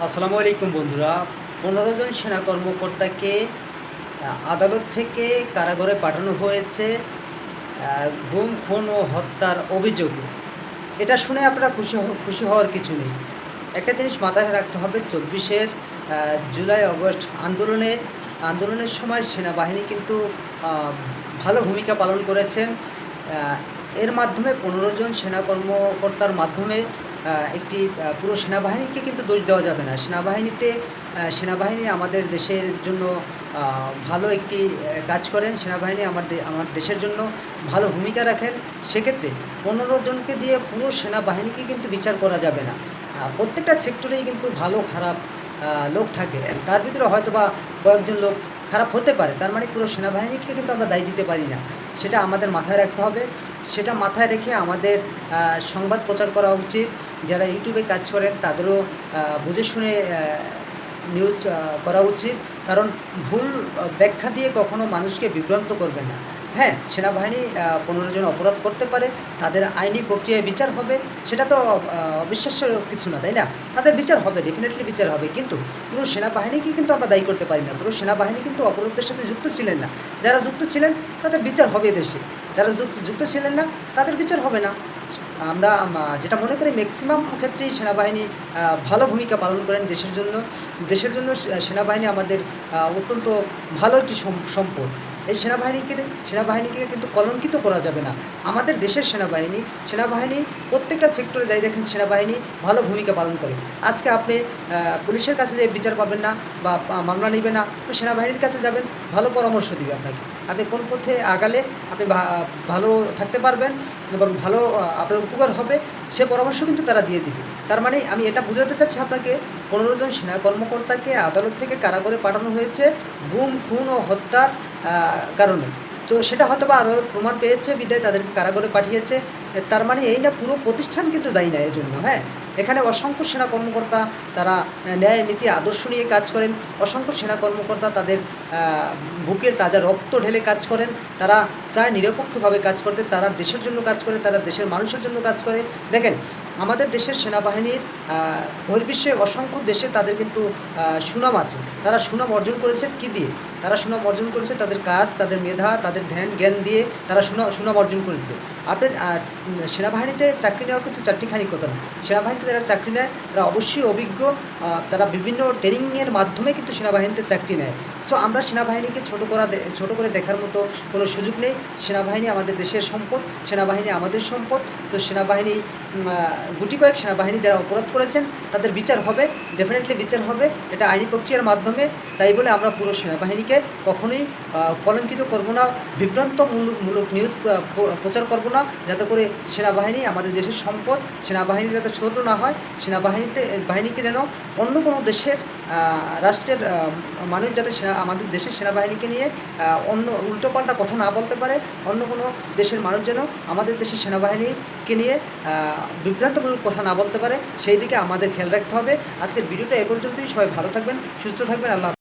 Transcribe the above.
আসসালামু আলাইকুম বন্ধুরা। ১৫ জন সেনা কর্মকর্তাকে আদালত থেকে কারাগারে পাঠানো হয়েছে গুম, খুন ও হত্যার অভিযোগে। এটা শুনে আপনারা খুশি হওয়ার কিছু নেই। একটা জিনিস মাথায় রাখতে হবে, ২৪শে জুলাই আগস্ট আন্দোলনের সময় সেনাবাহিনী কিন্তু আ ভালো ভূমিকা পালন করেছেন। এর মাধ্যমে ১৫ জন সেনা কর্মকর্তার মাধ্যমে একটি পুরো সেনাবাহিনীকে কিন্তু দোষ দেওয়া যাবে না। সেনাবাহিনী আমাদের দেশের জন্য ভালো একটি কাজ করেন। সেনাবাহিনী আমার দেশের জন্য ভালো ভূমিকা রাখেন। সেক্ষেত্রে ১৫ জনকে দিয়ে পুরো সেনাবাহিনীকে কিন্তু বিচার করা যাবে না। প্রত্যেকটা সেক্টরেই কিন্তু ভালো খারাপ লোক থাকে। তার ভিতরে হয়তোবা কয়েকজন লোক খারাপ হতে পারে। তার মানে পুরো সেনাবাহিনীকে কিন্তু আমরা দায় দিতে পারি না। সেটা আমাদের মাথায় রাখতে হবে। সেটা মাথায় রেখে আমাদের সংবাদ প্রচার করা উচিত। যারা ইউটিউবে কাজ করেন তাদেরও বুঝে শুনে নিউজ করা উচিত। কারণ ভুল ব্যাখ্যা দিয়ে কখনো মানুষকে বিভ্রান্ত করবেন না। হ্যাঁ, সেনাবাহিনী ১৫ জন অপরাধ করতে পারে, তাদের আইনি প্রক্রিয়ায় বিচার হবে। সেটা তো অবিশ্বাস্য কিছু না, তাই না? তাদের বিচার হবে, ডেফিনেটলি বিচার হবে। কিন্তু পুরো সেনাবাহিনীকে কিন্তু আমরা দায়ী করতে পারি না। পুরো সেনাবাহিনী কিন্তু অপরাধের সাথে যুক্ত ছিলেন না। যারা যুক্ত ছিলেন তাদের বিচার হবে দেশে। যারা যুক্ত ছিলেন না তাদের বিচার হবে না। আমরা যেটা মনে করি, ম্যাক্সিমাম ক্ষেত্রেই সেনাবাহিনী ভালো ভূমিকা পালন করেন দেশের জন্য। দেশের জন্য সেনাবাহিনী আমাদের অত্যন্ত ভালো একটি সম্পদ। এই সেনাবাহিনীকে কিন্তু কলঙ্কিত করা যাবে না। আমাদের দেশের সেনাবাহিনী প্রত্যেকটা সেক্টরে যাই দেখেন, সেনাবাহিনী ভালো ভূমিকা পালন করে। আজকে আপনি পুলিশের কাছে যে বিচার পাবেন না বা মামলা নেবেন না, তো সেনাবাহিনীর কাছে যাবেন, ভালো পরামর্শ দিবে আপনাকে। আপনি কোন পথে আগালে আপনি ভালো থাকতে পারবেন এবং ভালো আপনার উপকার হবে, সে পরামর্শ কিন্তু তারা দিয়ে দিবে। তার মানে আমি এটা বোঝাতে চাচ্ছি আপনাকে, ১৫ জন সেনা কর্মকর্তাকে আদালত থেকে কারাগারে পাঠানো হয়েছে গুম, খুন ও হত্যার কারণে। তো সেটা হয়তোবা আদালত প্রমাণ পেয়েছে বিধায় তাদেরকে কারাগারে পাঠিয়েছে। তার মানে এই না, পুরো প্রতিষ্ঠান কিন্তু দায়ী না এর জন্য। হ্যাঁ, এখানে অসংখ্য সেনা কর্মকর্তা তারা ন্যায় নীতি আদর্শ নিয়ে কাজ করেন। অসংখ্য সেনা কর্মকর্তা তাদের বুকের তাজা রক্ত ঢেলে কাজ করেন। তারা চায় নিরপেক্ষভাবে কাজ করতে। তারা দেশের জন্য কাজ করে, তারা দেশের মানুষের জন্য কাজ করে। দেখেন, আমাদের দেশের সেনাবাহিনীর বহির্বিশ্বে অসংখ্য দেশে তাদের কিন্তু সুনাম আছে। তারা সুনাম অর্জন করেছে কী দিয়ে? তারা সুনাম অর্জন করেছে তাদের কাজ, তাদের মেধা, তাদের ধ্যান জ্ঞান দিয়ে তারা সুনাম অর্জন করেছে। আপনার সেনাবাহিনীতে চাকরি নেওয়া কিন্তু চারটিখানি কথা না। সেনাবাহিনীতে যারা চাকরি নেয় তারা অবশ্যই অভিজ্ঞ। তারা বিভিন্ন ট্রেনিংয়ের মাধ্যমে কিন্তু সেনাবাহিনীতে চাকরি নেয়। সো আমরা সেনাবাহিনীকে ছোট করে দেখার মতো কোনো সুযোগ নেই। সেনাবাহিনী আমাদের দেশের সম্পদ, সেনাবাহিনী আমাদের সম্পদ। তো সেনাবাহিনী গুটি কয়েক সেনাবাহিনী যারা অপরাধ করেছেন তাদের বিচার হবে, ডেফিনেটলি বিচার হবে। এটা আইনি প্রক্রিয়ার মাধ্যমে। তাই বলে আমরা পুরো সেনাবাহিনীকে কখনোই কলঙ্কিত করব না, বিভ্রান্তমূলক নিউজ প্রচার করব না, যাতে করে সেনাবাহিনী আমাদের দেশের সম্পদ, সেনাবাহিনী যাতে ছোট না হয়। বাহিনীকে যেন অন্য কোনো দেশের রাষ্ট্রের মানুষ যাতে আমাদের দেশের সেনাবাহিনীকে নিয়ে অন্য উল্টোপাল্টা কথা না বলতে পারে। অন্য কোনো দেশের মানুষ যেন আমাদের দেশের সেনাবাহিনীকে নিয়ে বিভ্রান্তমূলক কথা না বলতে পারে, সেই দিকে আমাদের খেয়াল রাখতে হবে। আজকের ভিডিওটা এ পর্যন্তই। সবাই ভালো থাকবেন, সুস্থ থাকবেন। আল্লাহ।